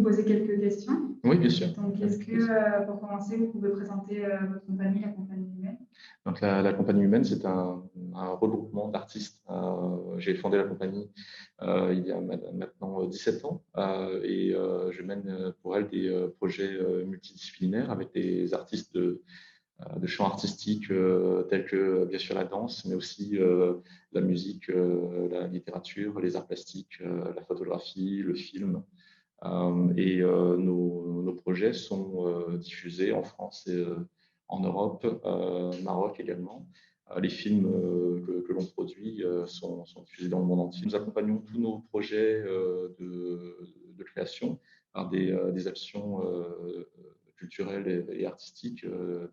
poser quelques questions. Oui, bien sûr. Donc, est-ce que, pour commencer, vous pouvez présenter votre compagnie, la Compagnie Humaine? Donc, la Compagnie Humaine, c'est un regroupement d'artistes. J'ai fondé la compagnie il y a maintenant 17 ans et je mène pour elle des projets multidisciplinaires avec des artistes de champs artistiques tels que, bien sûr, la danse, mais aussi la musique, la littérature, les arts plastiques, la photographie, le film. Nos projets sont diffusés en France et en Europe, Maroc également. Les films que l'on produit sont diffusés dans le monde entier. Nous accompagnons tous nos projets de création par des actions culturelles et artistiques,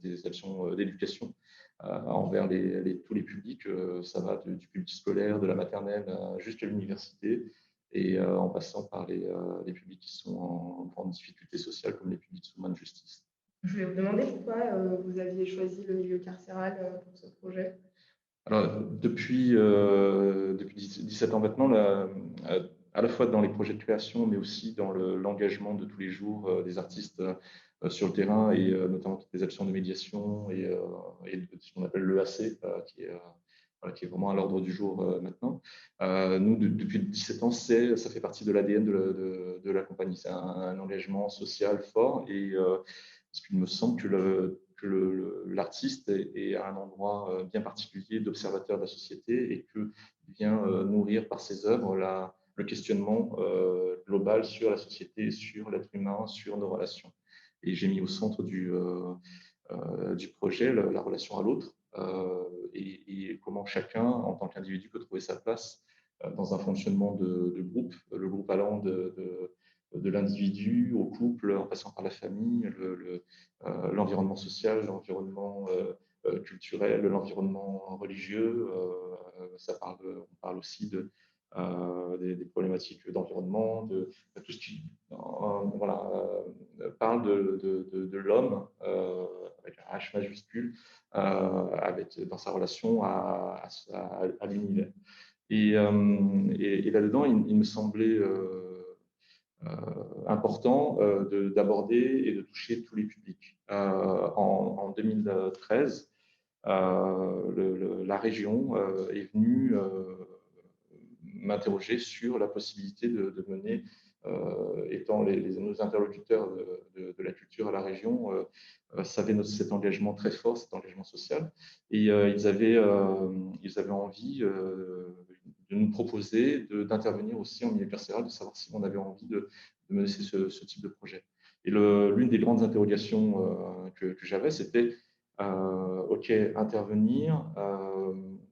des actions d'éducation envers tous les publics. Ça va du public scolaire, de la maternelle jusqu'à l'université, et en passant par les publics qui sont en grande difficulté sociale, comme les publics sous main de justice. Je voulais vous demander pourquoi vous aviez choisi le milieu carcéral pour ce projet. Alors, depuis 17 ans maintenant, à la fois dans les projets de création, mais aussi dans l'engagement de tous les jours des artistes sur le terrain, et notamment toutes les actions de médiation et ce qu'on appelle l'EAC, qui est vraiment à l'ordre du jour maintenant. Nous, depuis 17 ans, ça fait partie de l'ADN de la compagnie. C'est un engagement social fort, et parce qu'il me semble que l'artiste est à un endroit bien particulier d'observateur de la société, et qu'il vient nourrir par ses œuvres le questionnement global sur la société, sur l'être humain, sur nos relations. Et j'ai mis au centre du projet la relation à l'autre, et comment chacun, en tant qu'individu, peut trouver sa place dans un fonctionnement de groupe, le groupe allant de l'individu au couple, en passant par la famille, l'environnement social, l'environnement culturel, l'environnement religieux. On parle aussi des problématiques d'environnement, de tout ce qui parle de l'homme, avec un H majuscule, dans sa relation à l'univers. Et là-dedans, il me semblait important d'aborder et de toucher tous les publics. En 2013, la région est venue m'interroger sur la possibilité de mener, étant nos interlocuteurs de la culture à la région, savaient cet engagement très fort, cet engagement social, et ils avaient envie de nous proposer d'intervenir aussi en milieu carcéral, de savoir si on avait envie de mener ce type de projet. Et l'une des grandes interrogations que j'avais, c'était OK, intervenir,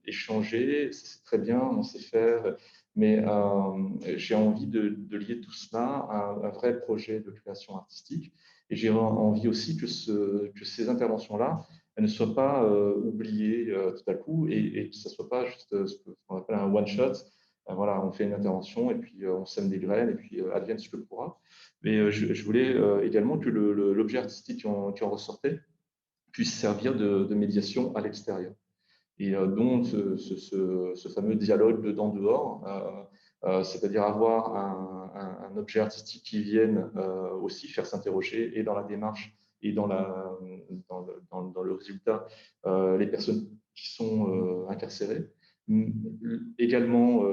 échanger, c'est très bien, on sait faire, mais j'ai envie de lier tout cela à un vrai projet de création artistique. Et j'ai envie aussi que ces interventions-là, elles ne soient pas oubliées tout à coup, et que ce ne soit pas juste ce qu'on appelle un one-shot. Voilà, on fait une intervention et puis on sème des graines et puis advienne ce que pourra. Mais je voulais également que l'objet artistique qui en ressortait puisse servir de médiation à l'extérieur. Et donc, ce fameux dialogue dedans-dehors, c'est-à-dire avoir un objet artistique qui vienne aussi faire s'interroger, et dans la démarche et dans le résultat, les personnes qui sont incarcérées. Également,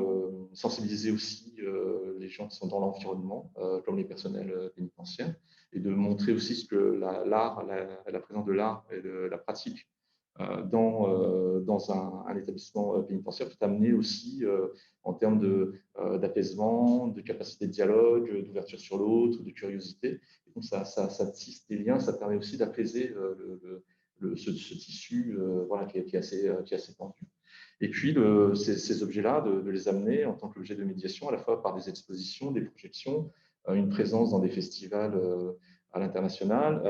sensibiliser aussi les gens qui sont dans l'environnement, comme les personnels pénitentiaires, et de montrer aussi ce que la présence de l'art et de la pratique dans un établissement pénitentiaire peut amener aussi en termes d'apaisement, de capacité de dialogue, d'ouverture sur l'autre, de curiosité. Et donc ça tisse des liens, ça permet aussi d'apaiser ce tissu qui est assez tendu. Et puis, ces objets-là, de les amener en tant qu'objet de médiation, à la fois par des expositions, des projections, une présence dans des festivals à l'international,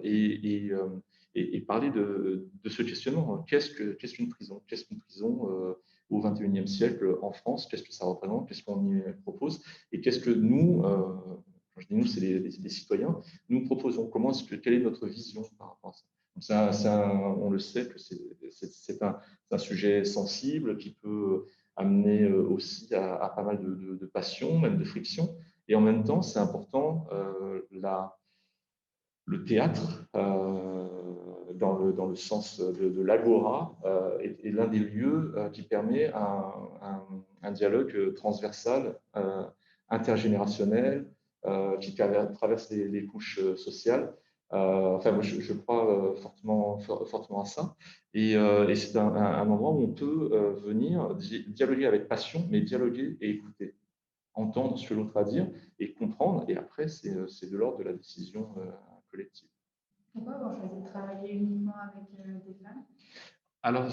et parler de ce questionnement. Qu'est-ce qu'une prison? Qu'est-ce qu'une prison au XXIe siècle en France? Qu'est-ce que ça représente? Qu'est-ce qu'on y propose? Et qu'est-ce que nous, quand je dis nous, c'est les citoyens, nous proposons? Quelle est notre vision par rapport à ça? On le sait que c'est un sujet sensible qui peut amener aussi à pas mal de passion, même de friction. Et en même temps, c'est important, le théâtre, dans le sens de l'agora, est l'un des lieux qui permet un dialogue transversal, intergénérationnel, qui traverse les couches sociales. Enfin, moi, je crois fortement à ça. Et c'est un endroit où on peut venir dialoguer avec passion, mais dialoguer et écouter, entendre ce que l'autre a à dire et comprendre. Et après, c'est de l'ordre de la décision collective. Pourquoi avoir choisi de travailler uniquement avec des femmes? Alors,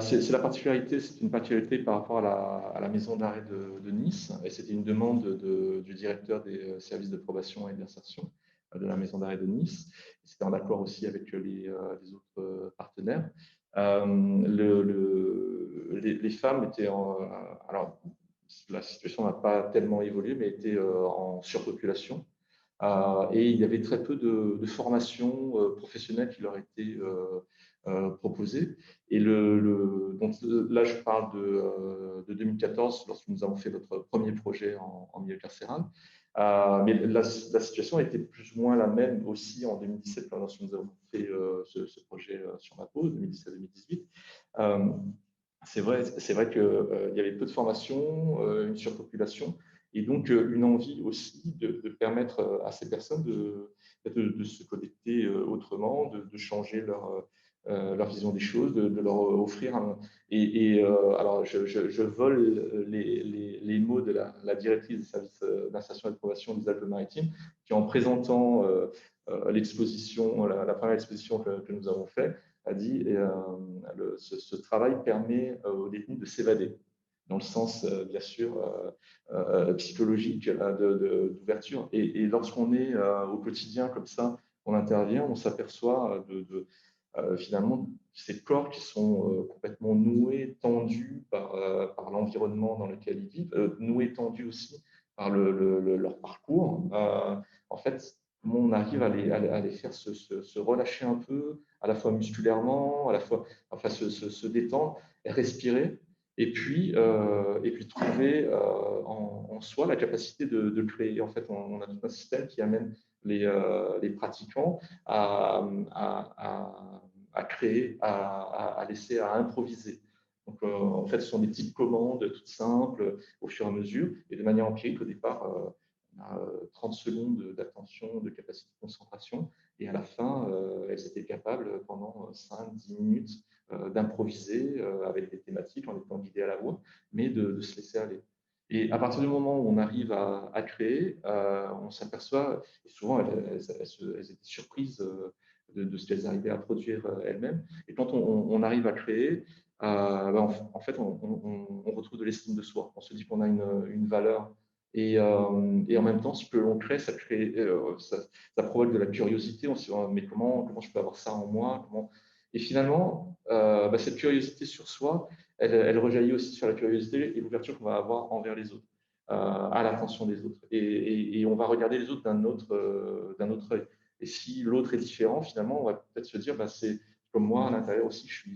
c'est la particularité, c'est une particularité par rapport à la maison d'arrêt de Nice, et c'était une demande du directeur des services de probation et d'insertion de la maison d'arrêt de Nice. C'était en accord aussi avec les autres partenaires. Les femmes étaient alors, la situation n'a pas tellement évolué, mais étaient en surpopulation. Et il y avait très peu de formations professionnelles qui leur étaient proposées. Et donc là, je parle de 2014, lorsque nous avons fait notre premier projet en milieu carcéral. Mais la situation était plus ou moins la même aussi en 2017, lorsque nous avons fait ce projet sur ma pause, 2017-2018. C'est vrai qu'il y avait peu de formations, une surpopulation, et donc une envie aussi de permettre à ces personnes de se connecter autrement, de changer leur vision des choses, de leur offrir alors je vole les mots de la directrice des services d'insertion et de probation des Alpes-Maritimes, qui en présentant l'exposition, la première exposition que nous avons faite, a dit ce travail permet aux détenus de s'évader, dans le sens, bien sûr, psychologique d'ouverture. Et lorsqu'on est au quotidien comme ça, on intervient, on s'aperçoit finalement ces corps qui sont complètement noués, tendus par l'environnement dans lequel ils vivent, noués, tendus aussi par leur parcours. En fait, on arrive à les faire se relâcher un peu, à la fois musculairement, à la fois enfin, se détendre, respirer, et puis trouver en soi la capacité de créer. En fait, on a tout un système qui amène les pratiquants à créer, à laisser, à improviser. Donc, en fait, ce sont des petites commandes toutes simples au fur et à mesure, et de manière empirique, au départ, on a 30 secondes d'attention, de capacité de concentration, et à la fin, elles étaient capables, pendant 5-10 minutes, d'improviser avec des thématiques, en étant guidées à la voix, mais de se laisser aller. Et à partir du moment où on arrive à créer, on s'aperçoit, et souvent elles étaient surprises de ce qu'elles arrivaient à produire elles-mêmes. Et quand on arrive à créer, en fait, on retrouve de l'estime de soi. On se dit qu'on a une valeur. Et en même temps, ce que l'on crée, ça provoque de la curiosité. On se dit, mais comment je peux avoir ça en moi, Et finalement, cette curiosité sur soi, elle rejaillit aussi sur la curiosité et l'ouverture qu'on va avoir envers les autres, à l'attention des autres. Et on va regarder les autres d'un autre œil. Et si l'autre est différent, finalement, on va peut-être se dire, c'est comme moi, à l'intérieur aussi, je suis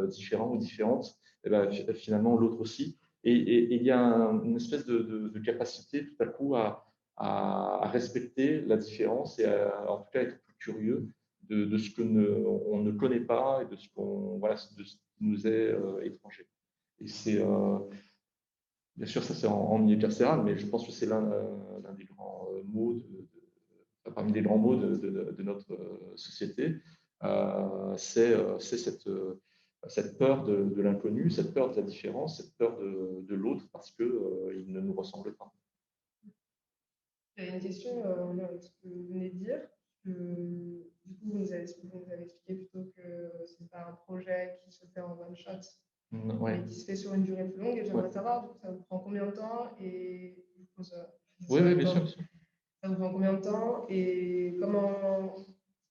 différent ou différente, et finalement, l'autre aussi. Et il y a une espèce de capacité tout à coup à respecter la différence et en tout cas être plus curieux de ce on ne connaît pas et de ce de ce qui nous est étranger. Et c'est bien sûr, ça c'est en milieu carcéral, mais je pense que c'est l'un des grands mots parmi les grands mots de notre société, c'est cette peur de l'inconnu, cette peur de la différence, cette peur de l'autre parce qu'il ne nous ressemble pas. J'ai une question en lien avec ce que vous venez de dire. Du coup, vous nous avez expliqué plutôt que ce n'est pas un projet qui se fait en one shot, ouais. mais qui se fait sur une durée plus longue. Et j'aimerais savoir, du coup, ça vous prend combien de temps et Oui, bien sûr. Ça vous prend combien de temps et comment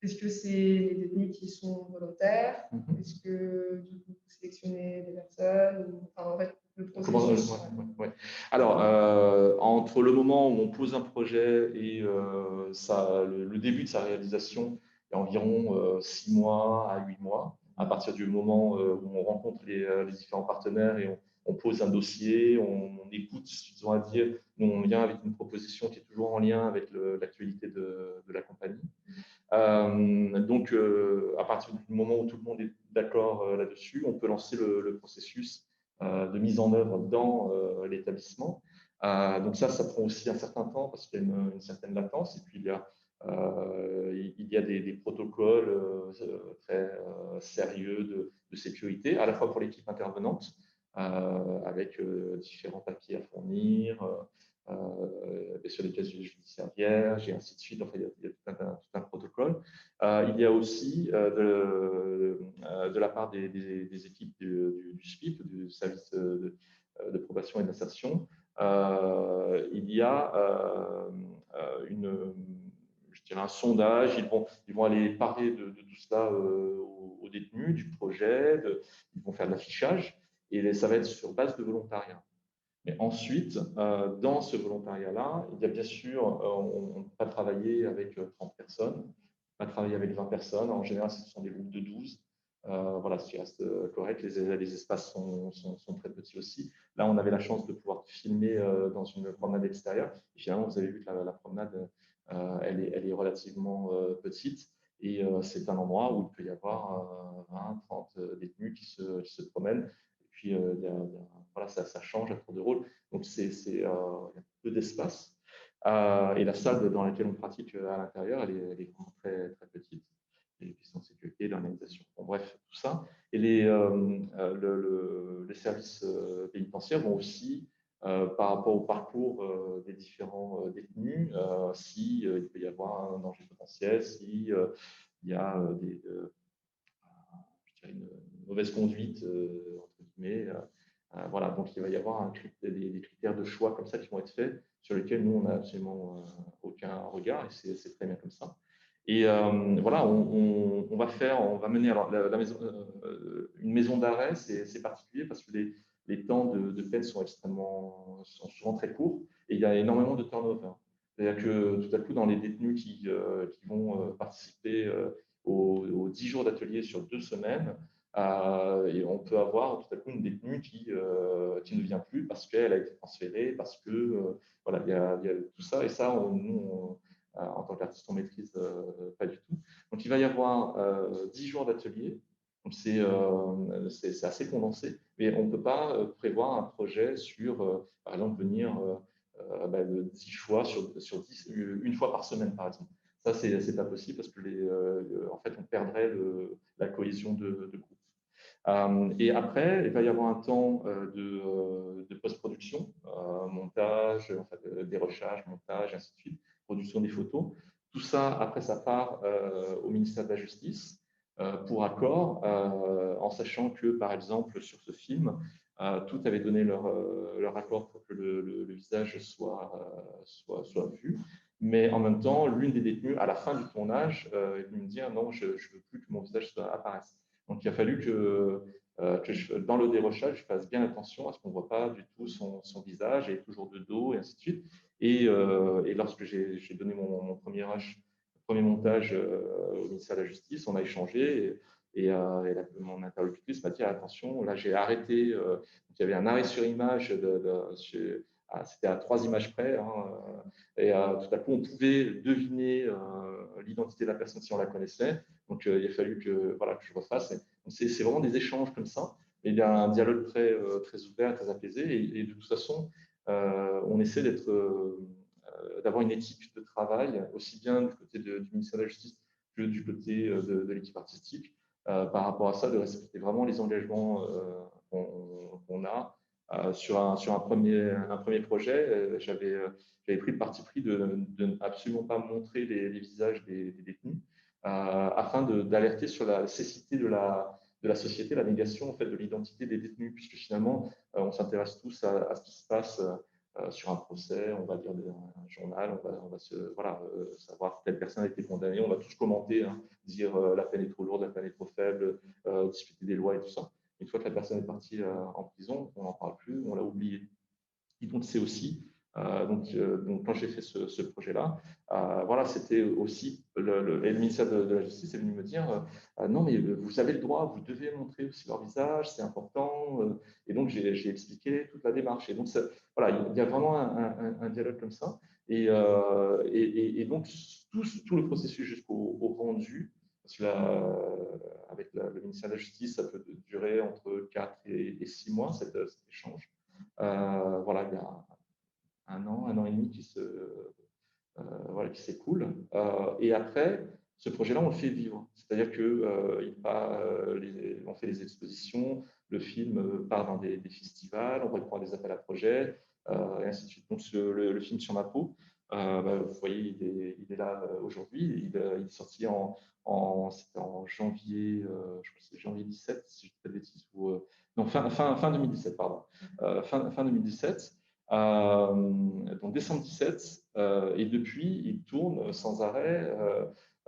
est-ce que c'est les détenus qui sont volontaires? Est-ce que du coup, vous sélectionnez des personnes enfin, en fait, le processus. Alors, entre le moment où on pose un projet et le début de sa réalisation, il y a environ 6 mois à 8 mois. À partir du moment où on rencontre les différents partenaires et on pose un dossier, on écoute ce qu'ils ont à dire. Nous, on vient avec une proposition qui est toujours en lien avec l'actualité de la compagnie. Donc, à partir du moment où tout le monde est d'accord là-dessus, on peut lancer le processus de mise en œuvre dans l'établissement. Donc ça prend aussi un certain temps parce qu'il y a une certaine latence. Et puis, il y a des protocoles très sérieux de sécurité, à la fois pour l'équipe intervenante, avec différents papiers à fournir, sur les casiers judiciaires vierges et ainsi de suite. Enfin, il y a tout un protocole. Il y a aussi, de la part des équipes du SPIP, du service de probation et d'insertion, il y a je dirais un sondage. Ils vont aller parler de tout cela aux détenus, du projet, ils vont faire de l'affichage, et ça va être sur base de volontariat. Mais ensuite, dans ce volontariat-là, il y a bien sûr, on ne peut pas travailler avec 30 personnes, on ne peut pas travailler avec 20 personnes. En général, ce sont des groupes de 12. Voilà, ce qui reste correct. Les espaces sont très petits aussi. Là, on avait la chance de pouvoir filmer dans une promenade extérieure. Et finalement, vous avez vu que la promenade, elle est relativement petite. Et c'est un endroit où il peut y avoir 20, 30 détenus qui se promènent. Et puis, voilà, ça change à tour de rôle. Donc, il y a peu d'espace. Et la salle dans laquelle on pratique à l'intérieur, elle est vraiment très, très petite. Les questions de sécurité, l'organisation. Bon, bref, tout ça. Et les services pénitentiaires vont aussi, par rapport au parcours des différents détenus, s'il peut y avoir un danger potentiel, s'il y a une mauvaise conduite, entre guillemets. Voilà, donc il va y avoir des critères de choix comme ça qui vont être faits, sur lesquels nous, on n'a absolument aucun regard, et c'est très bien comme ça. Et voilà, on va mener alors, une maison d'arrêt, c'est particulier parce que les temps de peine sont souvent très courts, et il y a énormément de turnover. C'est-à-dire que tout à coup, dans les détenus qui vont participer aux 10 jours d'atelier sur 2 semaines, et on peut avoir tout à coup une détenue qui ne vient plus parce qu'elle a été transférée, parce que voilà, il y a tout ça, et ça, nous, en tant qu'artiste, on ne maîtrise pas du tout. Donc, il va y avoir 10 jours d'atelier. Donc, c'est assez condensé, mais on ne peut pas prévoir un projet sur, par exemple, venir 10 fois sur 10, une fois par semaine, par exemple. Ça, c'est pas possible parce que en fait, on perdrait la cohésion de groupe. Et après, il va y avoir un temps de post-production, montage, en fait, dérochage, montage, ainsi de suite, production des photos. Tout ça, après, ça part au ministère de la Justice pour accord, en sachant que, par exemple, sur ce film, tout avait donné leur accord pour que le visage soit vu. Mais en même temps, l'une des détenues, à la fin du tournage, est venue me dire non, je ne veux plus que mon visage apparaisse. Donc, il a fallu que dans le dérochage, je fasse bien attention à ce qu'on ne voit pas du tout son visage, et toujours de dos, et ainsi de suite. Et lorsque j'ai donné mon premier montage au ministère de la Justice, on a échangé, et mon interlocutrice m'a dit attention, là j'ai arrêté. Il y avait un arrêt sur image, c'était à 3 images près, hein, et tout à coup on pouvait deviner l'identité de la personne si on la connaissait. Donc il a fallu que je refasse. C'est vraiment des échanges comme ça. Et il y a un dialogue très, très ouvert, très apaisé, et de toute façon, on essaie d'avoir une éthique de travail, aussi bien du côté du ministère de la Justice que du côté de l'équipe artistique, par rapport à ça, de respecter vraiment les engagements qu'on a. Sur un premier projet, j'avais pris le parti pris de ne absolument pas montrer les visages des détenus, afin d'alerter sur la cécité de la société, la négation en fait, de l'identité des détenus, puisque finalement, on s'intéresse tous à ce qui se passe sur un procès, on va lire un journal, on va savoir si telle personne a été condamnée, on va tous commenter, hein, dire la peine est trop lourde, la peine est trop faible, discuter des lois et tout ça. Une fois que la personne est partie en prison, on n'en parle plus, on l'a oublié. Et donc, c'est aussi Donc, quand j'ai fait ce projet-là, voilà, c'était aussi et le ministère de la Justice est venu me dire non, mais vous avez le droit, vous devez montrer aussi leur visage, c'est important. Et donc, j'ai expliqué toute la démarche. Et donc, voilà, il y a vraiment un dialogue comme ça. Et donc, tout le processus jusqu'au rendu, parce que avec le ministère de la Justice, ça peut durer entre 4 et 6 mois, cet échange. Voilà, il y a un an et demi voilà, qui s'écoule. Et après, ce projet-là, on le fait vivre. C'est-à-dire on fait des expositions, le film part dans des festivals, on répond à des appels à projets, et ainsi de suite. Donc, le film Sur ma peau, vous voyez, il est là aujourd'hui. Il est sorti c'était en janvier, je crois que c'est janvier 17, si je ne dis pas de bêtises, non, fin 2017, pardon. Fin 2017. Donc décembre 2017, et depuis, il tourne sans arrêt.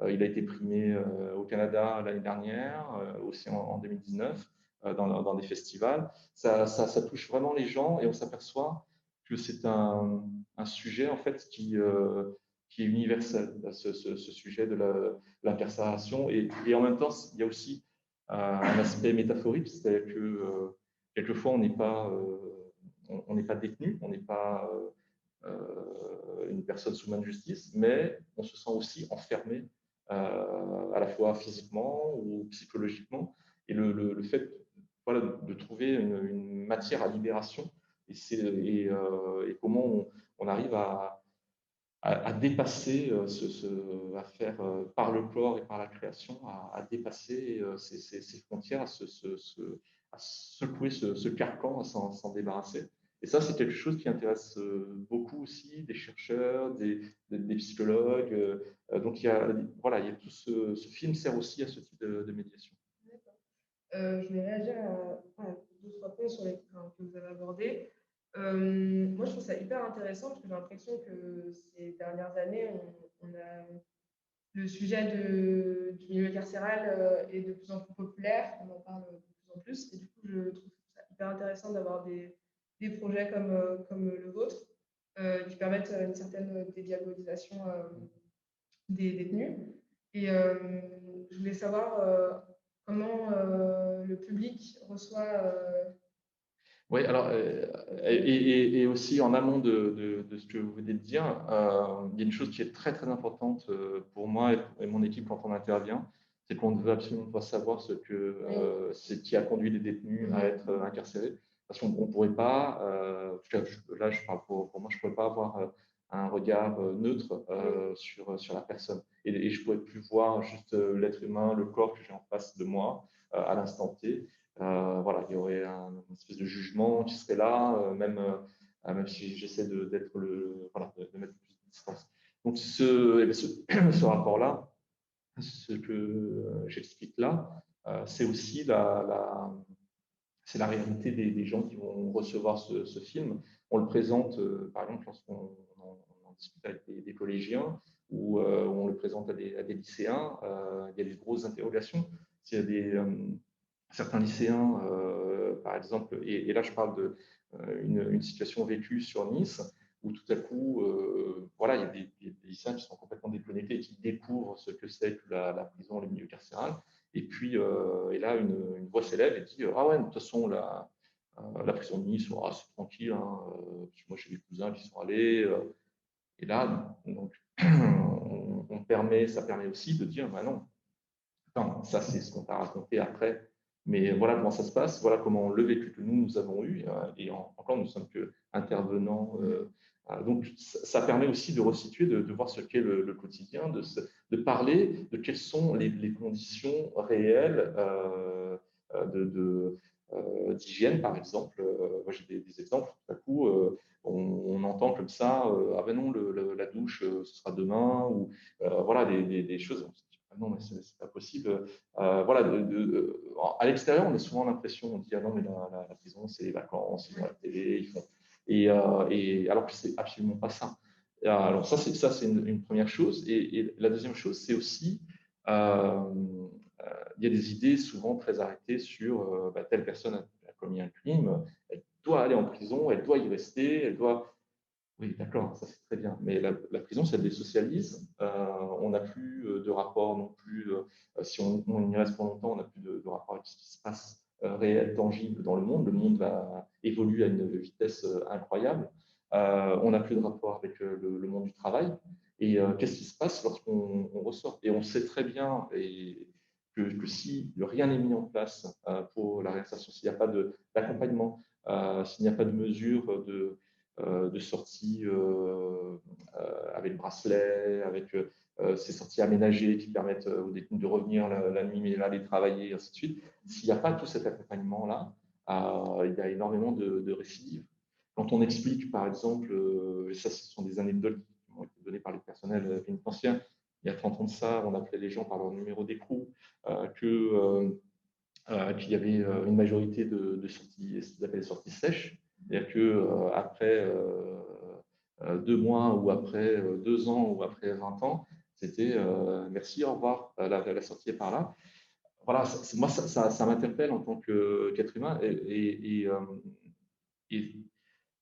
Il a été primé au Canada l'année dernière, aussi en 2019, dans des festivals. Ça touche vraiment les gens et on s'aperçoit que c'est un sujet en fait qui est universel, ce sujet de l'incarcération. Et en même temps, il y a aussi un aspect métaphorique, c'est-à-dire que quelquefois, on n'est pas détenu, on n'est pas une personne sous main de justice, mais on se sent aussi enfermé à la fois physiquement ou psychologiquement. Et le fait voilà, de trouver une matière à libération et comment on arrive à dépasser, à faire par le corps et par la création, à dépasser ces frontières, à secouer ce carcan, à s'en débarrasser. Et ça, c'est quelque chose qui intéresse beaucoup aussi des chercheurs, des psychologues. Donc, voilà, ce film sert aussi à ce type de médiation. Je vais réagir à deux, trois points que vous avez abordés. Moi, je trouve ça hyper intéressant parce que j'ai l'impression que ces dernières années, le sujet du milieu carcéral est de plus en plus populaire. On en parle de plus en plus. Et du coup, je trouve ça hyper intéressant d'avoir des projets comme le vôtre qui permettent une certaine dédiabolisation des détenus. Et je voulais savoir comment le public reçoit. Oui, alors, et aussi en amont de ce que vous venez de dire, il y a une chose qui est très très importante pour moi et mon équipe quand on intervient, c'est qu'on ne veut absolument pas savoir ce qui a conduit les détenus à être incarcérés, parce qu'on ne pourrait pas, en tout cas, là je parle pour moi, je ne pourrais pas avoir un regard neutre sur la personne. Et je ne pourrais plus voir juste l'être humain, le corps que j'ai en face de moi à l'instant T. Voilà, il y aurait une espèce de jugement qui serait là, même si j'essaie d'être voilà, de mettre plus de distance. Donc, ce rapport-là, ce que j'explique là, c'est aussi c'est la réalité des gens qui vont recevoir ce film. On le présente, par exemple, lorsqu'on en discute avec des collégiens ou on le présente à des lycéens, il y a des grosses interrogations. S'il y a certains lycéens, par exemple, et là je parle une situation vécue sur Nice, où tout à coup, voilà, il y a des lycéens qui sont complètement déconnectés, qui découvrent ce que c'est que la prison, le milieu carcéral. Et puis, et là, une voix s'élève et dit ah ouais, de toute façon, la prison de Nice, oh, c'est tranquille, hein, moi j'ai des cousins qui sont allés. Et là, donc, ça permet aussi de dire bah non, attends, ça c'est ce qu'on t'a raconté après, mais voilà comment ça se passe, voilà comment le vécu que nous avons eu, et encore nous ne sommes que intervenants. Donc ça permet aussi de resituer, de voir ce qu'est le quotidien, de parler de quelles sont les conditions réelles d'hygiène, par exemple. Moi j'ai des exemples, tout à coup, on entend comme ça, ah ben non, la douche, ce sera demain, ou voilà, des choses. Ah non, mais c'est pas possible. Voilà, à l'extérieur, on a souvent l'impression, on dit ah non, mais la prison, c'est les vacances, ils vont à la télé, ils font. Et alors que c'est absolument pas ça. Alors c'est une première chose. Et la deuxième chose, c'est aussi il y a des idées souvent très arrêtées sur telle personne a commis un crime, elle doit aller en prison, elle doit y rester, elle doit. Oui, d'accord, ça c'est très bien. Mais la prison, ça désocialise. On n'a plus de rapport non plus. Si on y reste pour longtemps, on n'a plus de rapport avec ce qui se passe réel, tangible dans le monde. Le monde va évoluer à une vitesse incroyable. On n'a plus de rapport avec le monde du travail. Et qu'est-ce qui se passe lorsqu'on ressort? Et on sait très bien que si rien n'est mis en place pour la réinsertion, s'il n'y a pas d'accompagnement, s'il n'y a pas de mesures de sorties avec bracelet, avec ces sorties aménagées qui permettent aux détenus de revenir la nuit, mais là, aller travailler, et ainsi de suite. S'il n'y a pas tout cet accompagnement-là, il y a énormément de récidives. Quand on explique, par exemple, et ça, ce sont des anecdotes qui m'ont été données par les personnels pénitentiaires, il y a 30 ans de ça, on appelait les gens par leur numéro d'écrou, qu'il y avait une majorité de sorties, ce qu'ils appellent les sorties sèches. C'est-à-dire qu'après 2 mois ou après 2 ans ou après 20 ans, c'était merci, au revoir, la sortie est par là. Voilà, moi, ça m'interpelle en tant qu'être humain. Et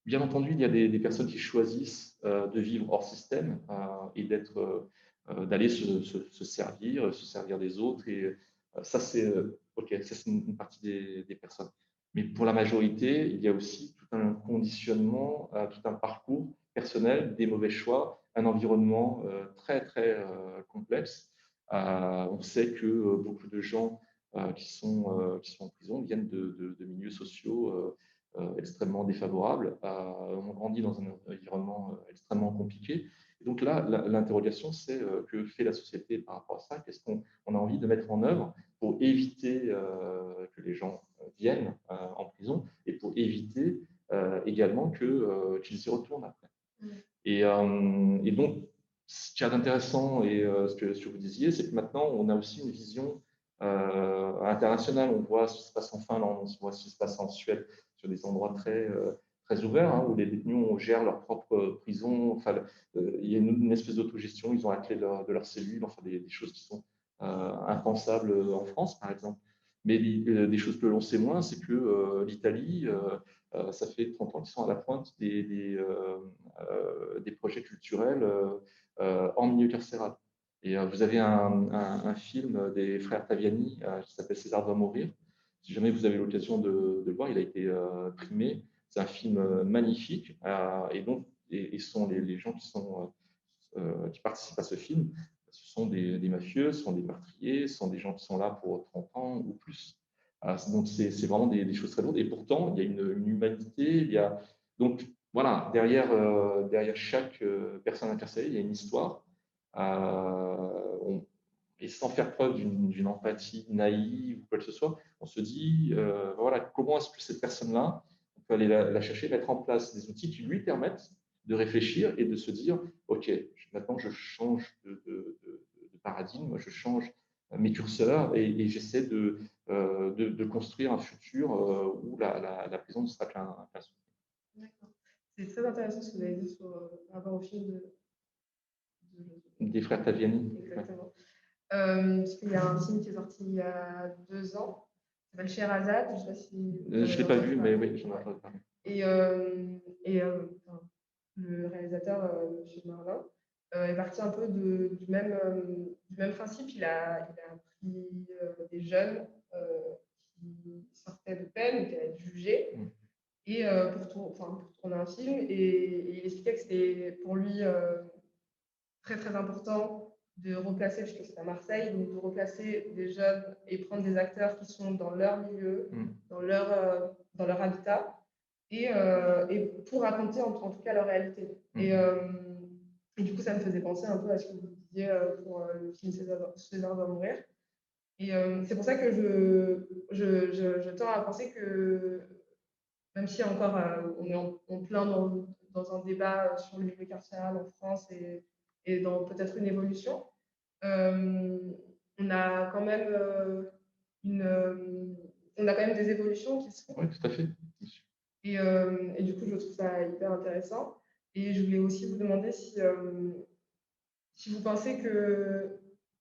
bien entendu, il y a des personnes qui choisissent de vivre hors système et d'aller se servir des autres. Et ça, c'est OK, ça, c'est une partie des personnes. Mais pour la majorité, il y a aussi tout un conditionnement, tout un parcours personnel, des mauvais choix, un environnement très, très complexe. On sait que beaucoup de gens qui sont en prison viennent de milieux sociaux extrêmement défavorables. On grandit dans un environnement extrêmement compliqué. Et donc là, l'interrogation, c'est que fait la société par rapport à ça? Qu'est-ce qu'on a envie de mettre en œuvre pour éviter que les gens viennent en prison et pour éviter également qu'ils y retournent après. Et donc, ce qui est intéressant et ce que vous disiez, c'est que maintenant, on a aussi une vision internationale. On voit ce qui se passe en Finlande, on voit ce qui se passe en Suède, sur des endroits très ouverts, hein, où les détenus gèrent leur propre prison. Enfin, il y a une espèce d'autogestion, ils ont la clé de leur cellule, enfin des choses qui sont impensables en France, par exemple. Mais des choses que l'on sait moins, c'est que l'Italie, ça fait 30 ans qu'ils sont à la pointe des projets culturels en milieu carcéral. Et vous avez un film des frères Taviani qui s'appelle César doit mourir. Si jamais vous avez l'occasion de le voir, il a été primé. C'est un film magnifique. Et donc, et sont les gens qui participent à ce film, ce sont des mafieux, ce sont des meurtriers, ce sont des gens qui sont là pour 30 ans ou plus. Donc, c'est vraiment des choses très lourdes. Et pourtant, il y a une humanité. Donc, voilà, derrière chaque personne incarcérée, il y a une histoire. Et sans faire preuve d'une empathie naïve ou quoi que ce soit, on se dit, voilà, comment est-ce que cette personne-là, on peut aller la chercher, mettre en place des outils qui lui permettent de réfléchir et de se dire, OK, maintenant je change de paradigme, je change mes curseurs et j'essaie de construire un futur où la prison ne sera qu'un souffle. D'accord. C'est très intéressant ce que vous avez dit par rapport au film Des frères Taviani. Exactement. Parce qu'il y a un film qui est sorti il y a 2 ans, qui s'appelle Sherazade. Je ne sais pas si je ne l'ai pas vu, mais oui, j'en ai entendu parler. Enfin, le réalisateur, M. Marlin, est parti un peu du même principe. Il a pris des jeunes qui sortaient de peine, qui allaient être jugés, et pour tourner un film. Et il expliquait que c'était pour lui très très important de replacer, puisque c'est à Marseille, donc de replacer des jeunes et prendre des acteurs qui sont dans leur milieu, dans leur habitat, et pour raconter en tout cas leur réalité. Et du coup, ça me faisait penser un peu à ce que vous disiez pour le film César doit mourir. Et c'est pour ça que je tends à penser que, même si encore on est en plein dans un débat sur le milieu carcéral en France et dans peut-être une évolution, on a quand même on a quand même des évolutions qui se font. Oui, tout à fait. Et du coup, je trouve ça hyper intéressant. Et je voulais aussi vous demander si vous pensez que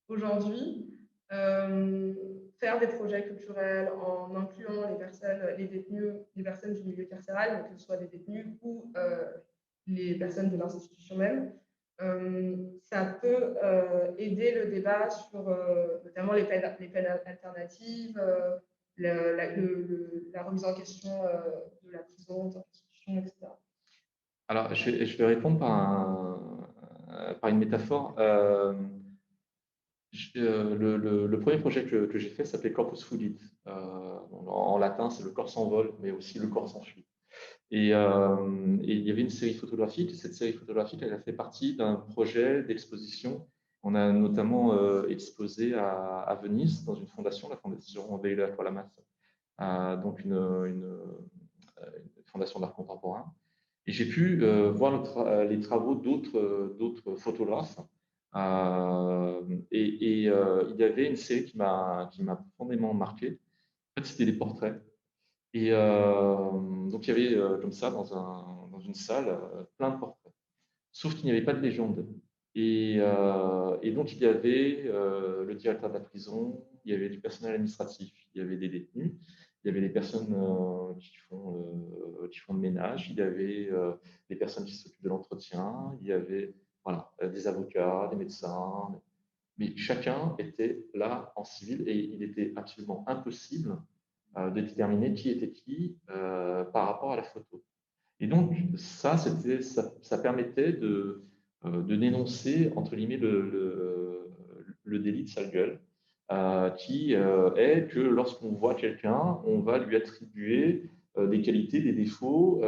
aujourd'hui, faire des projets culturels en incluant les personnes, les détenus, les personnes du milieu carcéral, que ce soit des détenus ou les personnes de l'institution même, ça peut aider le débat sur notamment les peines alternatives, la remise en question de la prison, de l'institution, etc. Alors, je vais répondre par une métaphore. Le premier projet que j'ai fait s'appelait Corpus Fugit. En latin, c'est le corps s'envole, mais aussi le corps s'enfuit. Et il y avait une série photographique. Cette série photographique, elle a fait partie d'un projet d'exposition. On a notamment exposé à Venise, dans une fondation, la fondation Delia Colamas, donc une fondation d'art contemporain. Et j'ai pu voir les travaux d'autres photographes. Il y avait une série qui m'a profondément marqué. En fait, c'était des portraits. Et donc, il y avait comme ça, dans une salle, plein de portraits. Sauf qu'il n'y avait pas de légende. Et donc, il y avait le directeur de la prison, il y avait du personnel administratif, il y avait des détenus, il y avait des personnes qui font le ménage, il y avait des personnes qui s'occupent de l'entretien, il y avait voilà, des avocats, des médecins. Mais chacun était là en civil et il était absolument impossible de déterminer qui était qui par rapport à la photo. Et donc, ça permettait de dénoncer, entre guillemets, le délit de sale gueule, qui est que lorsqu'on voit quelqu'un, on va lui attribuer des qualités, des défauts,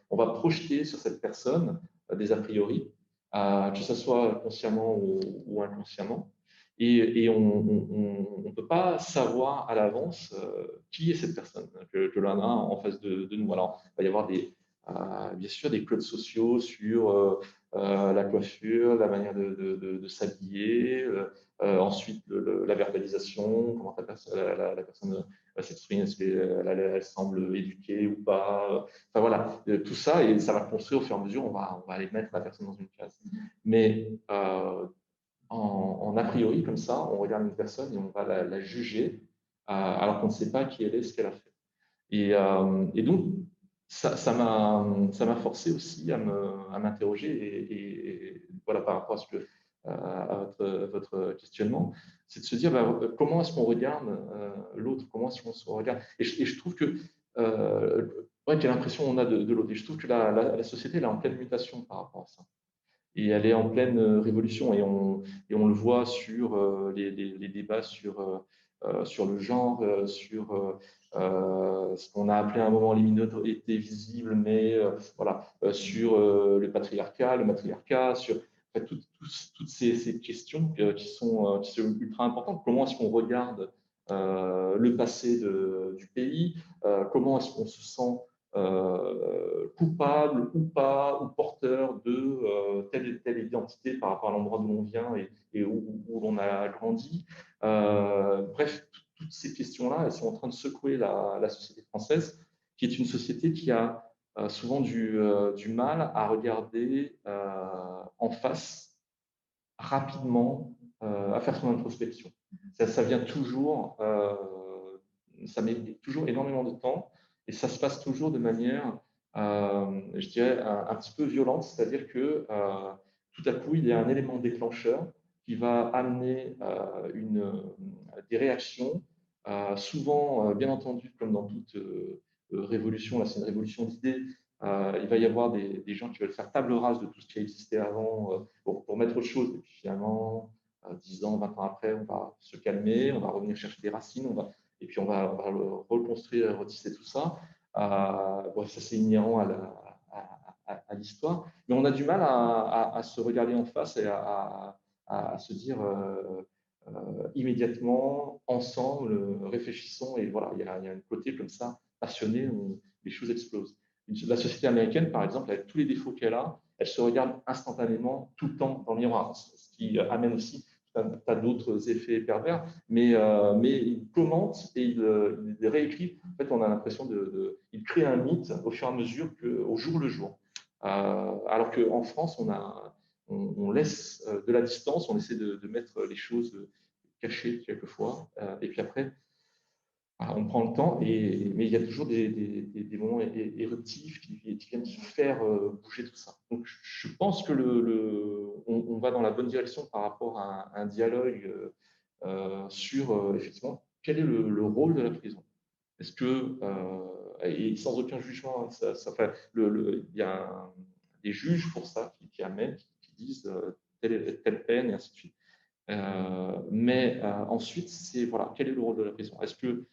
on va projeter sur cette personne des a priori, que ce soit consciemment ou inconsciemment. Et on ne peut pas savoir à l'avance qui est cette personne que l'on a en face de nous. Alors, il va y avoir bien sûr des codes sociaux sur la coiffure, la manière de s'habiller, ensuite la verbalisation, comment la personne s'exprime, est-ce qu'elle semble éduquée ou pas. Enfin voilà, tout ça, et ça va construire au fur et à mesure, on va aller mettre la personne dans une case. Mais en a priori, comme ça, on regarde une personne et on va la juger alors qu'on ne sait pas qui elle est, ce qu'elle a fait. Et donc, ça m'a forcé aussi à m'interroger et voilà, par rapport à, à votre questionnement, c'est de se dire comment est-ce qu'on regarde l'autre, comment est-ce qu'on se regarde. Et je trouve que, ouais, quelle impression on a de l'autre. Et je trouve que la société elle est en pleine mutation par rapport à ça. Et elle est en pleine révolution. Et on le voit sur les débats sur le genre, sur ce qu'on a appelé à un moment les minorités visibles, mais voilà, sur le patriarcat, le matriarcat, sur toutes ces questions qui sont ultra importantes. Comment est-ce qu'on regarde le passé du pays? Comment est-ce qu'on se sent coupable ou pas, ou porteur de telle et telle identité par rapport à l'endroit d'où on vient et où l'on a grandi. Bref, toutes ces questions-là, elles sont en train de secouer la société française, qui est une société qui a souvent du mal à regarder en face rapidement, à faire son introspection. Ça vient toujours, ça met toujours énormément de temps et ça se passe toujours de manière, je dirais, un petit peu violente, c'est-à-dire que tout à coup, il y a un élément déclencheur qui va amener des réactions, souvent, bien entendu, comme dans toute révolution, là c'est une révolution d'idées, il va y avoir des gens qui veulent faire table rase de tout ce qui a existé avant pour mettre autre chose. Et puis finalement, 10 ans, 20 ans après, on va se calmer, on va revenir chercher des racines, et puis on va reconstruire, retisser tout ça. Bon, ça, c'est inhérent à l'histoire. Mais on a du mal à se regarder en face et à se dire immédiatement, ensemble, réfléchissons. Et voilà, il y a un côté comme ça, passionné, où les choses explosent. La société américaine, par exemple, avec tous les défauts qu'elle a, elle se regarde instantanément, tout le temps, dans le miroir, ce qui amène aussi tas d'autres effets pervers, mais il commente et il réécrit. En fait, on a l'impression il crée un mythe au fur et à mesure, au jour le jour. Alors qu'en France, on laisse de la distance, on essaie de mettre les choses cachées quelquefois, et puis après, voilà, on prend le temps, mais il y a toujours des moments éruptifs qui viennent faire bouger tout ça. Donc, je pense que on va dans la bonne direction par rapport à un dialogue sur, effectivement, quel est le rôle de la prison. Est-ce que, et sans aucun jugement, il y a des juges pour ça qui amènent, qui disent telle peine et ainsi de suite. Mais ensuite, c'est voilà, quel est le rôle de la prison? Est-ce que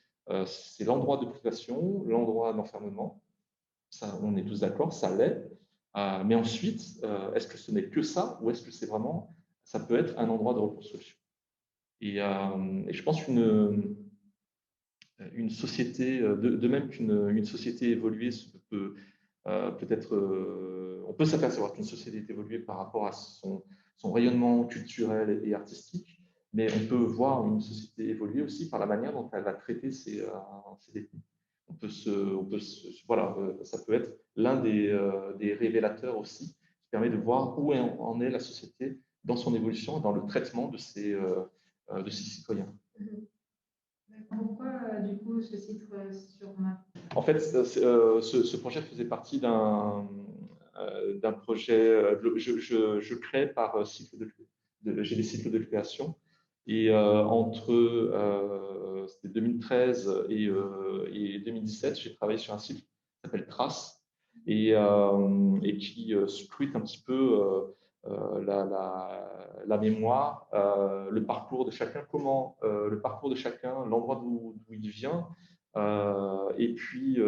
c'est l'endroit de privation, l'endroit d'enfermement? Ça, on est tous d'accord, ça l'est. Mais ensuite, est-ce que ce n'est que ça ou est-ce que c'est vraiment, ça peut être un endroit de reconstruction? Et je pense une société, de même qu'une société évoluée peut-être, on peut s'apercevoir qu'une société est évoluée par rapport à son rayonnement culturel et artistique, mais on peut voir une société évoluer aussi par la manière dont elle va traiter ses détenus. Voilà, ça peut être l'un des révélateurs aussi, qui permet de voir où en est la société dans son évolution, dans le traitement de ses citoyens. Pourquoi, du coup, ce titre sur ma... En fait, ce projet faisait partie d'un projet. Je crée par cycle j'ai des cycles de création. Et entre 2013 et 2017, j'ai travaillé sur un cycle qui s'appelle Trace et qui scrute un petit peu la mémoire, le parcours de chacun, le parcours de chacun, l'endroit d'où il vient, et puis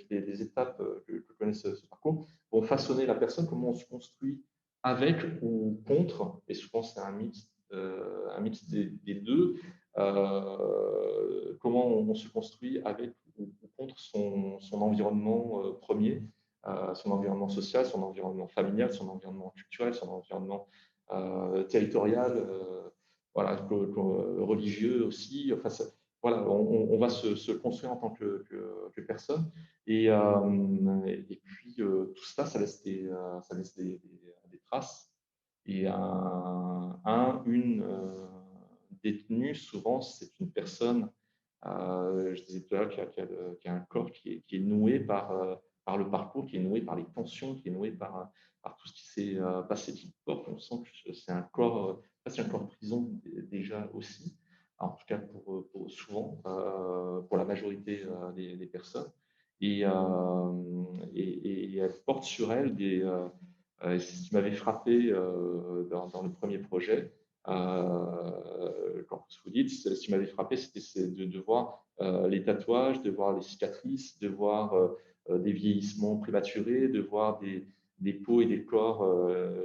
des étapes que connaît ce parcours vont façonner la personne, comment on se construit avec ou contre, et souvent c'est un mix des deux, comment on se construit avec ou contre son environnement premier, son environnement social, son environnement familial, son environnement culturel, son environnement territorial, voilà, religieux aussi. Enfin, voilà, on va se construire en tant que personne. Et puis, tout ça, ça laisse des traces. Et une détenue, souvent, c'est une personne, je disais tout à l'heure, qui a un corps qui est noué par le parcours, qui est noué par les tensions, qui est noué par tout ce qui s'est passé dans le corps. On sent que c'est un corps, c'est un corps prison déjà aussi, en tout cas souvent, pour la majorité des personnes. Et elle porte sur elle c'est ce qui m'avait frappé dans le premier projet. Quand vous dites, ce qui m'avait frappé, c'était de voir les tatouages, de voir les cicatrices, de voir des vieillissements prématurés, de voir des peaux et des corps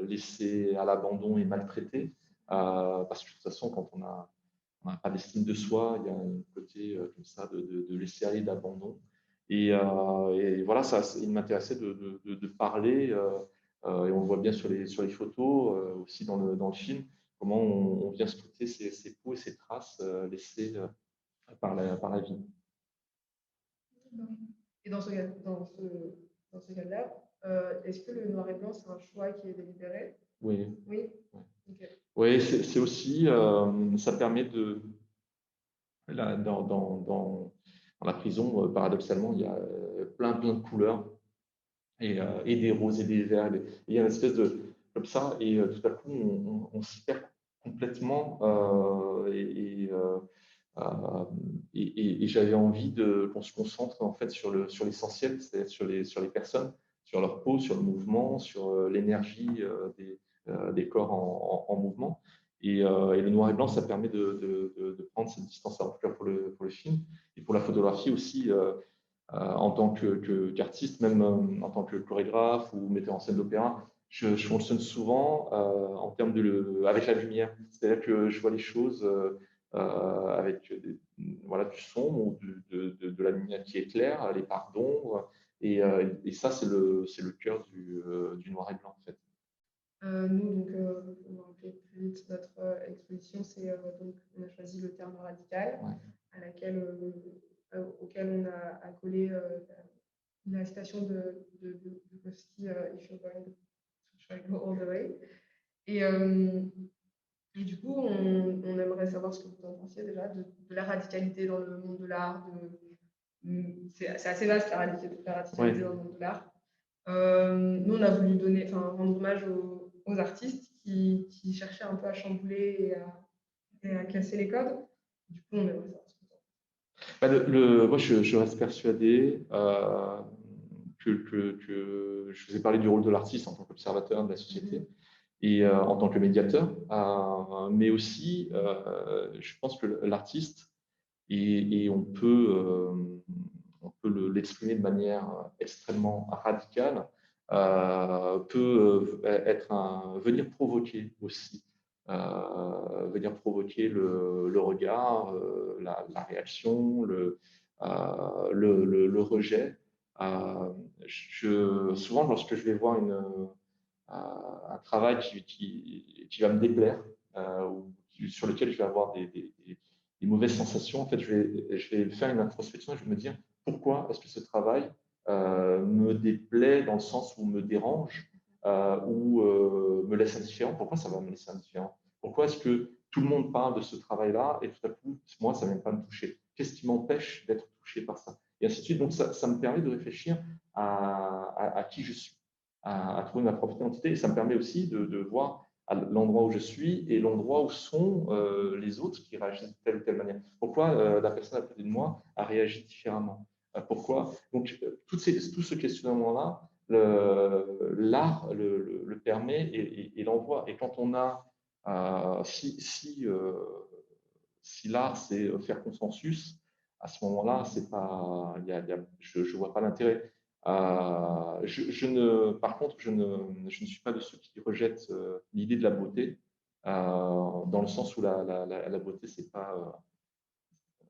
laissés à l'abandon et maltraités. Parce que de toute façon, quand on n'a pas d'estime de soi, il y a un côté comme ça de laisser aller, d'abandon. Et voilà, il m'intéressait de parler, et on le voit bien sur les photos, aussi dans le film, comment on vient scruter ces peaux et ces traces laissées par la vie. Et dans ce cas-là, est-ce que le noir et blanc, c'est un choix qui est délibéré? Oui. Oui. Ouais. Okay. Oui, c'est aussi, ça permet là, dans la prison, paradoxalement, il y a plein de couleurs, et des roses et des verts. Il y a une espèce de comme ça, et tout à coup, on s'y perd complètement. Et j'avais envie qu'on se concentre en fait sur l'essentiel, c'est-à-dire sur les personnes, sur leur peau, sur le mouvement, sur l'énergie des corps en mouvement. Et le noir et blanc, ça permet de prendre cette distance, en tout cas pour le film, et pour la photographie aussi. En tant qu'artiste, même en tant que chorégraphe ou metteur en scène d'opéra, je fonctionne souvent en termes avec la lumière. C'est-à-dire que je vois les choses avec voilà, du sombre ou de la lumière qui éclaire, les parts d'ombre. Et ça, c'est le cœur du noir et blanc, en fait. Nous, donc, on va rappeler plus vite notre exposition, donc, on a choisi le terme radical, ouais. Auquel on a accolé la citation de Bukowski, If you're going to try, go all the way. Et du coup, on aimerait savoir ce que vous en pensiez déjà de la radicalité dans le monde de l'art, c'est assez vaste la radicalité dans le monde de l'art. Nous, on a voulu rendre hommage aux artistes qui cherchaient un peu à chambouler et à casser les codes. Du coup, on aimerait ça. Moi, je reste persuadé que je vous ai parlé du rôle de l'artiste en tant qu'observateur de la société et en tant que médiateur, mais aussi, je pense que l'artiste, et on peut l'exprimer de manière extrêmement radicale, peut venir provoquer aussi. Venir provoquer le regard, la réaction, le rejet. Souvent, lorsque je vais voir un travail qui va me déplaire, ou sur lequel je vais avoir des mauvaises sensations, en fait, je vais faire une introspection et je vais me dire pourquoi est-ce que ce travail me déplaît dans le sens où me dérange ou me laisse indifférent. Pourquoi ça va me laisser indifférent? Pourquoi est-ce que tout le monde parle de ce travail-là et tout à coup, moi, ça ne vient pas me toucher? Qu'est-ce qui m'empêche d'être touché par ça? Et ainsi de suite. Donc, ça me permet de réfléchir à qui je suis, à trouver ma propre identité. Et ça me permet aussi de voir à l'endroit où je suis et l'endroit où sont les autres qui réagissent de telle ou telle manière. Pourquoi la personne à côté de moi a réagi différemment? Pourquoi? Donc, tout ce questionnement-là, l'art le permet et l'envoie. Et quand on a, si l'art, c'est faire consensus, à ce moment-là, c'est pas, je ne vois pas l'intérêt. Par contre, je ne suis pas de ceux qui rejettent l'idée de la beauté, dans le sens où la beauté, c'est pas,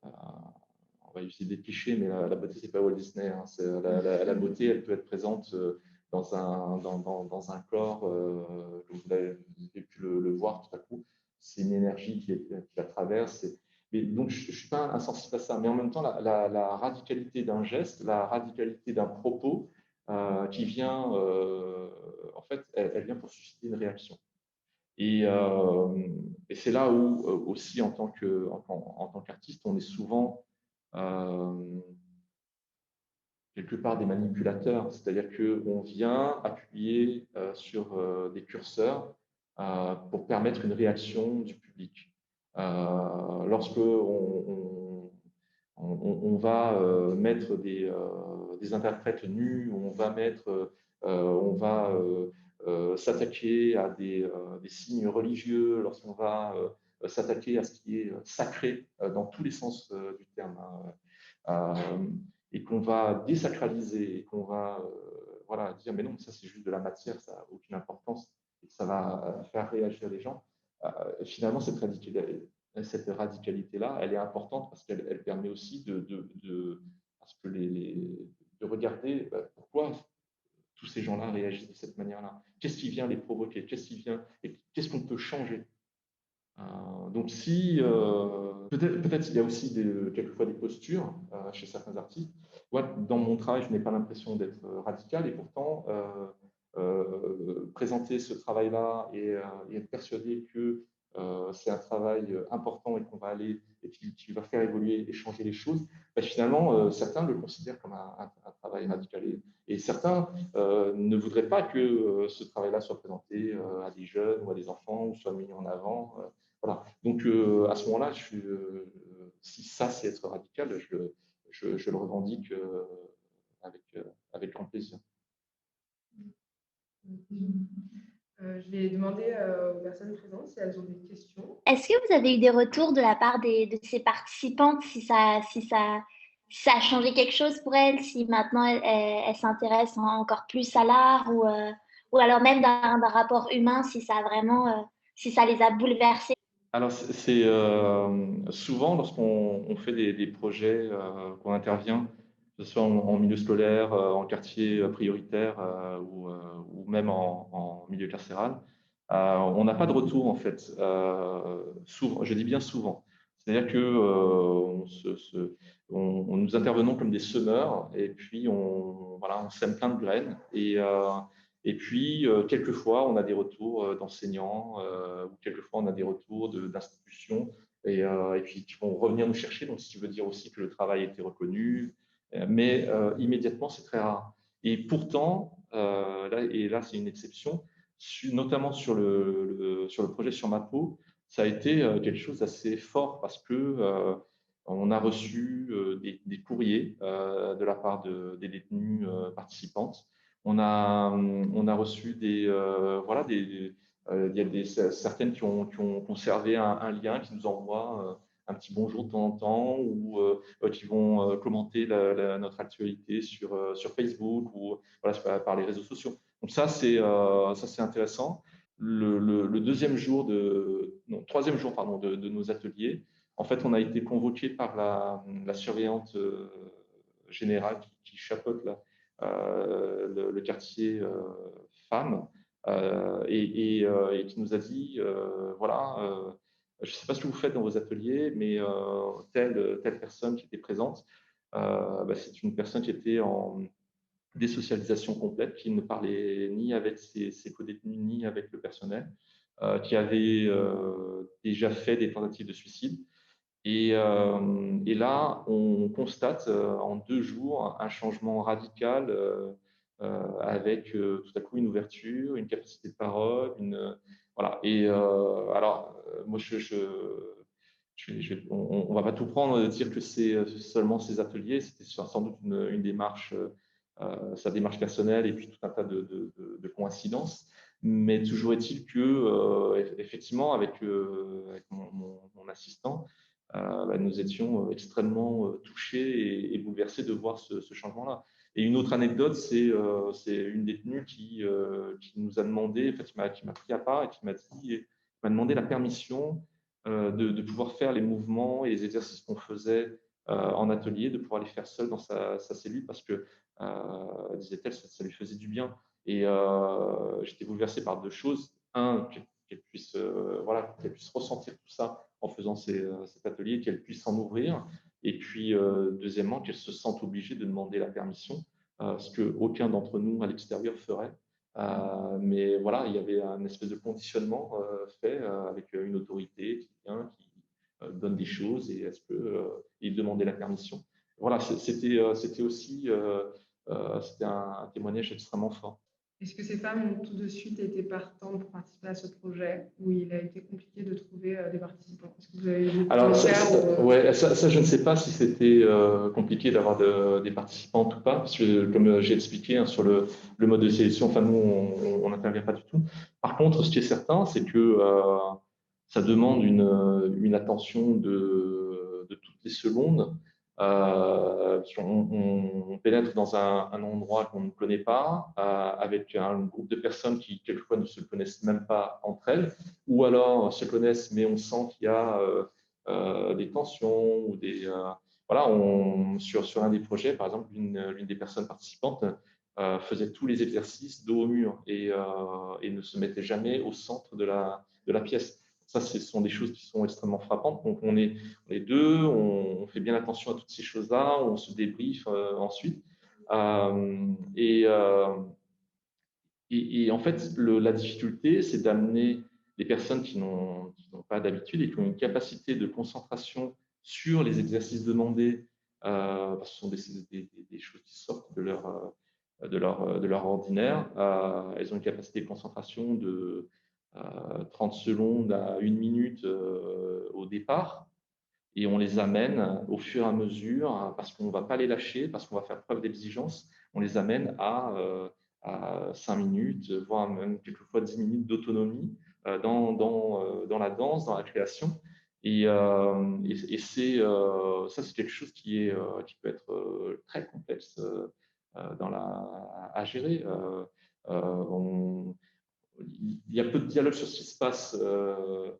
on va utiliser des clichés, mais la beauté, c'est pas Walt Disney. Hein. La beauté, elle peut être présente dans un corps, comme vous avez pu le voir tout à coup. C'est une énergie qui la traverse. Mais donc, je ne suis pas insensible à ça. Mais en même temps, la radicalité d'un geste, la radicalité d'un propos qui vient, en fait, elle vient pour susciter une réaction. Et c'est là où, aussi, en tant qu'artiste, on est souvent quelque part des manipulateurs, c'est-à-dire qu'on vient appuyer sur des curseurs pour permettre une réaction du public. Lorsque on va mettre des interprètes nus, on va s'attaquer à des signes religieux, lorsqu'on va s'attaquer à ce qui est sacré dans tous les sens du terme. Et qu'on va désacraliser, et qu'on va voilà, dire mais non, ça c'est juste de la matière, ça n'a aucune importance, et ça va faire réagir les gens. Finalement, cette radicalité-là, elle est importante parce qu'elle permet aussi parce que de regarder pourquoi tous ces gens-là réagissent de cette manière-là. Qu'est-ce qui vient les provoquer? Qu'est-ce qu'on peut changer? Donc, peut-être il y a aussi quelquefois des postures chez certains artistes. Moi, dans mon travail, je n'ai pas l'impression d'être radical et pourtant, présenter ce travail-là et être persuadé que c'est un travail important et qu'on va aller et qui va faire évoluer et changer les choses, ben, finalement, certains le considèrent comme un travail radical et certains ne voudraient pas que ce travail-là soit présenté à des jeunes ou à des enfants ou soit mis en avant. Voilà. Donc, à ce moment-là, si ça, c'est être radical, je le revendique avec grand plaisir. Je vais demander aux personnes présentes si elles ont des questions. Est-ce que vous avez eu des retours de la part de ces participantes, si ça a changé quelque chose pour elles, si maintenant elles s'intéressent encore plus à l'art ou alors même d'un rapport humain, si ça les a bouleversées? Alors, c'est souvent lorsqu'on fait des projets, qu'on intervient, que ce soit en milieu scolaire, en quartier prioritaire ou même en milieu carcéral, on n'a pas de retour en fait. Souvent, je dis bien souvent. C'est-à-dire que nous intervenons comme des semeurs et puis on sème plein de graines et puis, quelquefois, on a des retours d'enseignants, ou quelquefois, on a des retours d'institutions, et puis qui vont revenir nous chercher. Donc, ce qui veut dire aussi que le travail a été reconnu, mais immédiatement, c'est très rare. Et pourtant, là c'est une exception, notamment sur sur le projet Sur ma peau, ça a été quelque chose d'assez fort parce que on a reçu des courriers de la part des détenues participantes. On a reçu voilà, il y a certaines qui ont conservé un lien, qui nous envoient un petit bonjour de temps en temps, ou qui vont commenter notre actualité sur Facebook ou voilà, par les réseaux sociaux. Donc ça, c'est intéressant. Le deuxième jour non, troisième jour pardon, de nos ateliers, en fait, on a été convoqué par la surveillante générale qui chapeaute le quartier femmes et qui nous a dit, voilà, je ne sais pas ce que vous faites dans vos ateliers, mais telle personne qui était présente, c'est une personne qui était en désocialisation complète, qui ne parlait ni avec ses co-détenus, ni avec le personnel, qui avait déjà fait des tentatives de suicide. Et là, on constate en 2 jours un changement radical avec tout à coup une ouverture, une capacité de parole, voilà. Et alors, moi, on va pas tout prendre, dire que c'est seulement ces ateliers. C'était sans doute une démarche, sa démarche personnelle et puis tout un tas de coïncidences. Mais toujours est-il que, effectivement, avec mon assistant, nous étions extrêmement touchés et bouleversés de voir ce changement-là. Et une autre anecdote, c'est une détenue qui nous a demandé, en fait, qui m'a pris à part et qui m'a demandé la permission de pouvoir faire les mouvements et les exercices qu'on faisait en atelier, de pouvoir les faire seule dans sa cellule parce que, disait-elle, ça lui faisait du bien. Et j'étais bouleversé par 2 choses. Un, qu'elle puisse, voilà, qu'elle puisse ressentir tout ça en faisant cet atelier, qu'elle puisse s'en ouvrir. Et puis, deuxièmement, qu'elle se sente obligée de demander la permission, ce qu'aucun d'entre nous à l'extérieur ferait. Mais voilà, il y avait un espèce de conditionnement fait avec une autorité qui vient, qui donne des choses et est-ce que il demandait la permission. Voilà, c'était aussi c'était un témoignage extrêmement fort. Est-ce que ces femmes ont tout de suite été partantes pour participer à ce projet ou il a été compliqué de trouver des participants? Est-ce que vous avez vu Alors, ça, je ne sais pas si c'était compliqué d'avoir des participantes ou pas, parce que comme j'ai expliqué hein, sur le mode de sélection, enfin, nous, on n'intervient pas du tout. Par contre, ce qui est certain, c'est que ça demande une attention de toutes les secondes. On pénètre dans un endroit qu'on ne connaît pas, avec un groupe de personnes qui, quelquefois, ne se connaissent même pas entre elles, ou alors se connaissent, mais on sent qu'il y a des tensions ou voilà, sur un des projets, par exemple, l'une des personnes participantes faisait tous les exercices dos au mur et ne se mettait jamais au centre de la pièce. Ça, ce sont des choses qui sont extrêmement frappantes. Donc, on est 2, on fait bien attention à toutes ces choses-là, on se débriefe ensuite. Et en fait, la difficulté, c'est d'amener des personnes qui n'ont pas d'habitude et qui ont une capacité de concentration sur les exercices demandés, parce que ce sont des choses qui sortent de leur ordinaire. Elles ont une capacité de concentration de 30 secondes à 1 minute au départ, et on les amène au fur et à mesure, parce qu'on ne va pas les lâcher, parce qu'on va faire preuve d'exigence, on les amène à 5 minutes, voire même quelquefois 10 minutes d'autonomie dans la danse, dans la création. Et ça, c'est quelque chose qui peut être très complexe à gérer. Il y a peu de dialogue sur ce qui se passe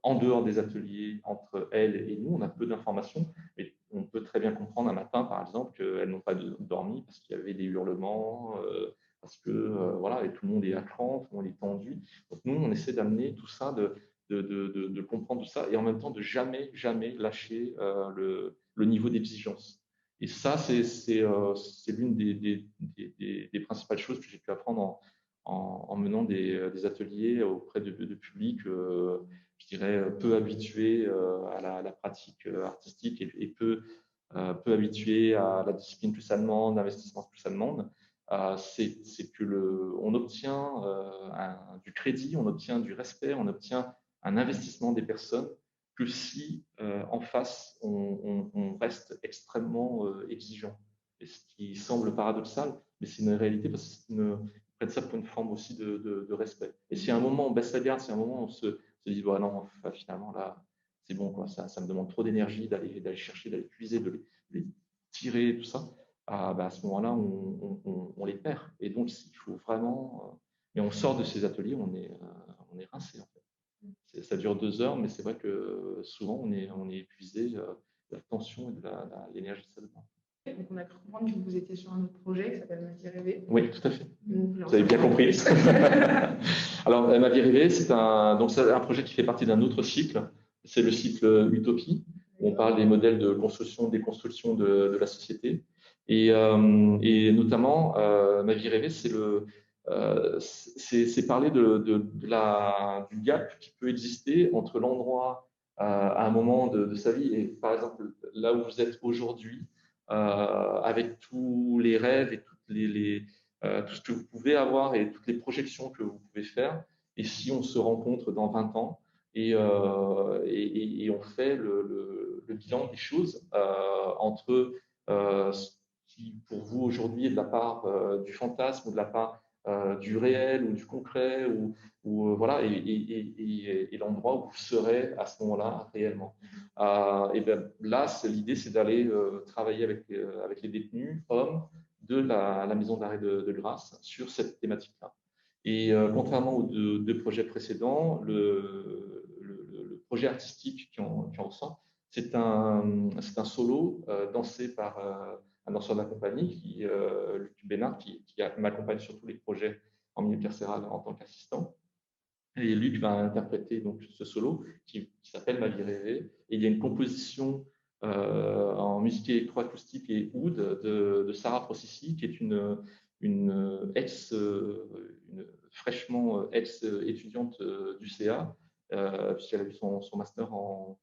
en dehors des ateliers entre elles et nous. On a peu d'informations, mais on peut très bien comprendre un matin, par exemple, qu'elles n'ont pas dormi parce qu'il y avait des hurlements, parce que voilà, et tout le monde est à cran, tout le monde est tendu. Donc nous, on essaie d'amener tout ça, de comprendre tout ça, et en même temps de jamais lâcher le niveau d'exigence. Et ça, c'est l'une des principales choses que j'ai pu apprendre en menant des ateliers auprès de publics, je dirais, peu habitués à la pratique artistique et peu peu habitué à la discipline plus ça demande, l'investissement plus ça demande, c'est que on obtient du crédit, on obtient du respect, on obtient un investissement des personnes que si en face on reste extrêmement exigeant. Et ce qui semble paradoxal, mais c'est une réalité parce qu'ils prennent ça pour une forme aussi de respect. Et si à un moment on baisse la garde, si à un moment on se dit bon, non, enfin, finalement là c'est bon, quoi, ça me demande trop d'énergie d'aller chercher, d'aller puiser, de les tirer, tout ça, à ce moment-là, on les perd. Et donc, il faut vraiment. Mais on sort de ces ateliers, on est rincé, en fait. Ça dure 2 heures, mais c'est vrai que souvent, on est épuisé de la tension et de l'énergie que ça demande. Donc, on a cru comprendre que vous étiez sur un autre projet qui s'appelle Ma vie rêvée. Oui, tout à fait. Vous avez bien compris. Alors, Ma vie rêvée, c'est un projet qui fait partie d'un autre cycle. C'est le cycle Utopie, où on parle des modèles de construction, déconstruction de la société. Et notamment, Ma vie rêvée, c'est parler du gap qui peut exister entre l'endroit à un moment de sa vie et, par exemple, là où vous êtes aujourd'hui, avec tous les rêves et tout ce que vous pouvez avoir et toutes les projections que vous pouvez faire. Et si on se rencontre dans 20 ans et on fait le bilan des choses entre ce qui, pour vous, aujourd'hui, est de la part du fantasme ou de la part du réel ou du concret voilà, et l'endroit où vous serez à ce moment-là réellement. Et ben, là, l'idée, c'est d'aller travailler avec les détenus, hommes, de la maison d'arrêt de Grasse sur cette thématique-là. Et contrairement aux deux projets précédents, le projet artistique qui en ressort, c'est un solo dansé par un danseur de la compagnie, Luc Bénard, qui m'accompagne sur tous les projets en milieu carcéral en tant qu'assistant. Et Luc va interpréter donc ce solo qui s'appelle Ma vie rêvée. Et il y a une composition en musique électroacoustique et oud de Sarah Processi, qui est une fraîchement ex-étudiante du CA, puisqu'elle a eu son master en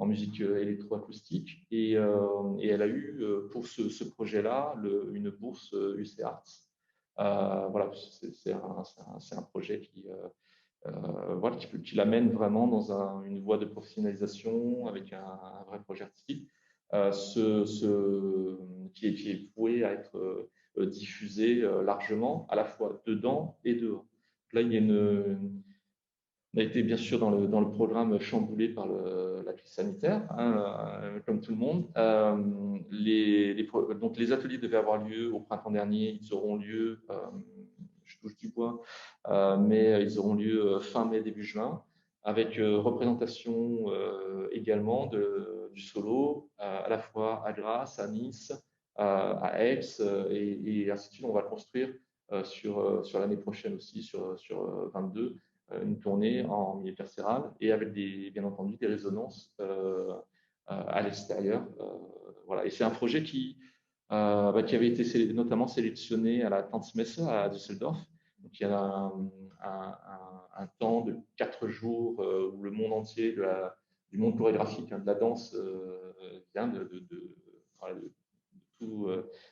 musique électroacoustique. Et elle a eu, pour ce projet-là, une bourse UC Arts. Voilà, c'est un projet voilà, qui l'amène vraiment dans une voie de professionnalisation avec un vrai projet artistique qui est voué à être diffusé largement, à la fois dedans et dehors. Là, on a été bien sûr dans le programme chamboulé par la crise sanitaire, hein, comme tout le monde. Donc les ateliers devaient avoir lieu au printemps dernier, ils auront lieu, je touche du bois, mais ils auront lieu fin mai, début juin, avec représentation également du solo, à la fois à Grasse, à Nice, à Aix, et ainsi de suite. On va construire sur l'année prochaine aussi, sur 22, une tournée en milieu carcéral et avec bien entendu des résonances à l'extérieur. Voilà. Et c'est un projet qui avait été notamment sélectionné à la Tanzmesse à Düsseldorf. Donc, il y a un temps de 4 jours où le monde entier du monde chorégraphique, de la danse, vient de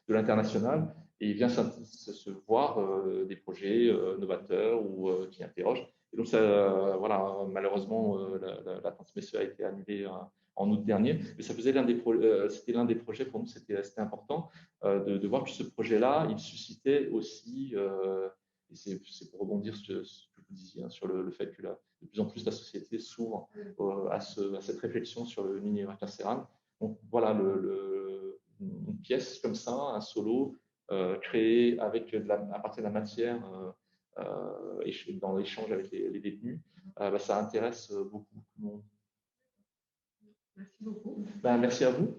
l'international et vient se voir des projets novateurs ou qui interrogent. Et donc, voilà, malheureusement, la Tanzmesse a été annulée en août dernier, mais ça faisait c'était l'un des projets pour nous, c'était important de voir que ce projet-là, il suscitait aussi, et c'est pour rebondir sur ce que vous disiez, hein, sur le fait que de plus en plus la société s'ouvre à cette réflexion sur le milieu carcéral. Donc voilà, une pièce comme ça, un solo créé à partir de la matière dans l'échange avec les détenus, ça intéresse beaucoup tout le monde. Merci beaucoup. Merci à vous.